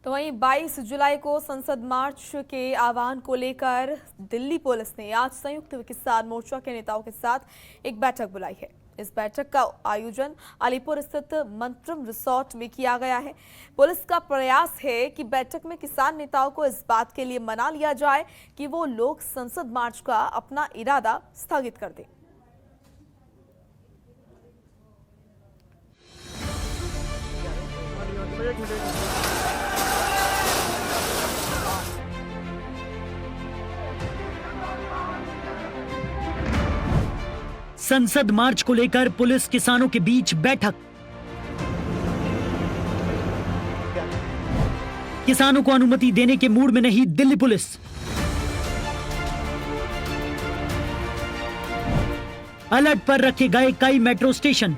तो वहीं 22 जुलाई को संसद मार्च के आह्वान को लेकर दिल्ली पुलिस ने आज संयुक्त किसान मोर्चा के नेताओं के साथ एक बैठक बुलाई है। इस बैठक का आयोजन अलीपुर स्थित मंत्रम रिसोर्ट में किया गया है। पुलिस का प्रयास है कि बैठक में किसान नेताओं को इस बात के लिए मना लिया जाए कि वो लोग संसद मार्च का अपना इरादा स्थगित कर दें। संसद मार्च को लेकर पुलिस किसानों के बीच बैठक। किसानों को अनुमति देने के मूड में नहीं दिल्ली पुलिस। अलर्ट पर रखे गए कई मेट्रो स्टेशन।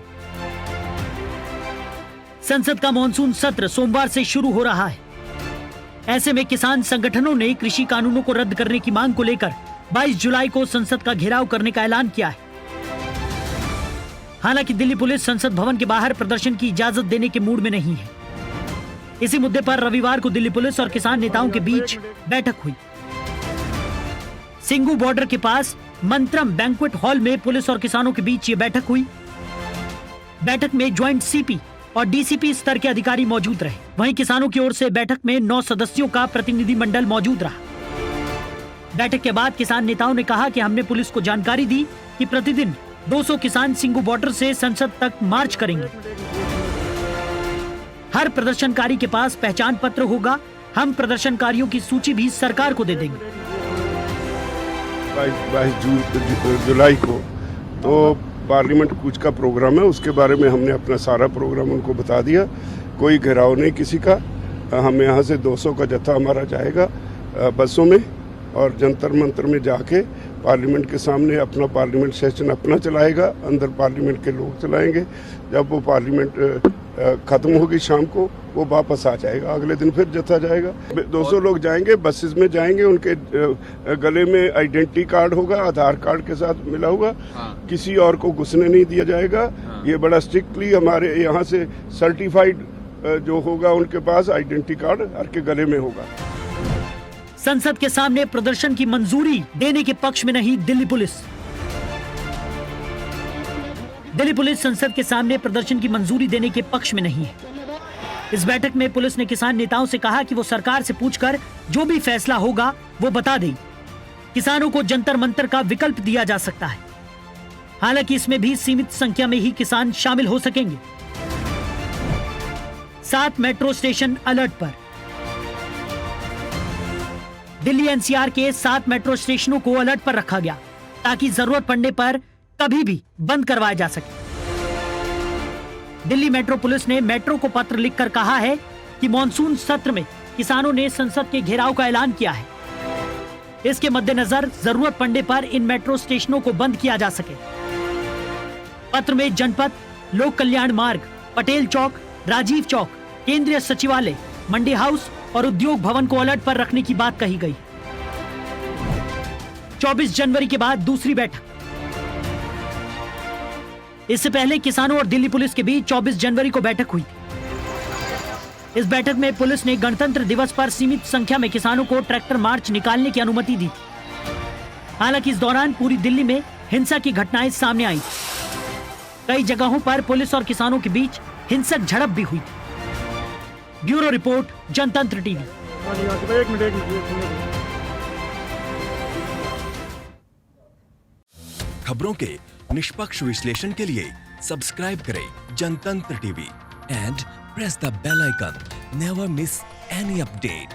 संसद का मॉनसून सत्र सोमवार से शुरू हो रहा है। ऐसे में किसान संगठनों ने कृषि कानूनों को रद्द करने की मांग को लेकर 22 जुलाई को संसद का घेराव करने का ऐलान किया है। हालांकि दिल्ली पुलिस संसद भवन के बाहर प्रदर्शन की इजाजत देने के मूड में नहीं है। इसी मुद्दे पर रविवार को दिल्ली पुलिस और किसान नेताओं के बीच बैठक हुई। सिंगू बॉर्डर के पास मंत्रम बैंक्वेट हॉल में पुलिस और किसानों के बीच ये बैठक हुई। बैठक में ज्वाइंट सीपी और डीसीपी स्तर के अधिकारी मौजूद रहे। वहीं किसानों की ओर से बैठक में 9 सदस्यों का प्रतिनिधिमंडल मौजूद रहा। बैठक के बाद किसान नेताओं ने कहा कि हमने पुलिस को जानकारी दी कि प्रतिदिन 200 किसान सिंगू बॉर्डर से संसद तक मार्च करेंगे। हर प्रदर्शनकारी के पास पहचान पत्र होगा। हम प्रदर्शनकारियों की सूची भी सरकार को दे देंगे। 22 जुलाई को तो पार्लियामेंट कूच का प्रोग्राम है, उसके बारे में हमने अपना सारा प्रोग्राम उनको बता दिया। कोई घेराव नहीं किसी का। हम यहाँ से 200 का जत्था हमारा जाएगा बसों में और जंतर मंतर में जाके पार्लियामेंट के सामने अपना पार्लियामेंट सेशन अपना चलाएगा। अंदर पार्लियामेंट के लोग चलाएंगे। जब वो पार्लियामेंट खत्म होगी शाम को, वो वापस आ जाएगा। अगले दिन फिर जत्था जाएगा। 200 लोग जाएंगे, बसेस में जाएंगे। उनके गले में आइडेंटिटी कार्ड होगा, आधार कार्ड के साथ मिला हुआ। किसी और को घुसने नहीं दिया जाएगा। ये बड़ा स्ट्रिक्टली हमारे यहाँ से सर्टिफाइड जो होगा उनके पास आइडेंटिटी कार्ड हर के गले में होगा। संसद के सामने प्रदर्शन की मंजूरी देने के पक्ष में नहीं दिल्ली पुलिस। दिल्ली पुलिस संसद के सामने प्रदर्शन की मंजूरी देने के पक्ष में नहीं है। इस बैठक में पुलिस ने किसान नेताओं से कहा कि वो सरकार से पूछकर जो भी फैसला होगा वो बता दें। किसानों को जंतर मंतर का विकल्प दिया जा सकता है। हालांकि इसमें भी सीमित संख्या में ही किसान शामिल हो सकेंगे। 7 मेट्रो स्टेशन अलर्ट पर। दिल्ली एनसीआर के 7 मेट्रो स्टेशनों को अलर्ट पर रखा गया ताकि जरूरत पड़ने पर कभी भी बंद करवाया जा सके। दिल्ली मेट्रो पुलिस ने मेट्रो को पत्र लिखकर कहा है कि मॉनसून सत्र में किसानों ने संसद के घेराव का ऐलान किया है। इसके मद्देनजर जरूरत पड़ने पर इन मेट्रो स्टेशनों को बंद किया जा सके। पत्र में जनपद, लोक कल्याण मार्ग, पटेल चौक, राजीव चौक, केंद्रीय सचिवालय, मंडी हाउस और उद्योग भवन को अलर्ट पर रखने की बात कही गई। 24 जनवरी के बाद दूसरी बैठक। इससे पहले किसानों और दिल्ली पुलिस के बीच 24 जनवरी को बैठक हुई। इस बैठक में पुलिस ने गणतंत्र दिवस पर सीमित संख्या में किसानों को ट्रैक्टर मार्च निकालने की अनुमति दी। हालांकि इस दौरान पूरी दिल्ली में हिंसा की घटनाएं सामने आई। कई जगहों पर पुलिस और किसानों के बीच हिंसक झड़प भी हुई। Bureau report, Jantantra TV. खबरों के निष्पक्ष विश्लेषण के लिए सब्सक्राइब करें Jantantra TV and press the bell icon. Never miss any update.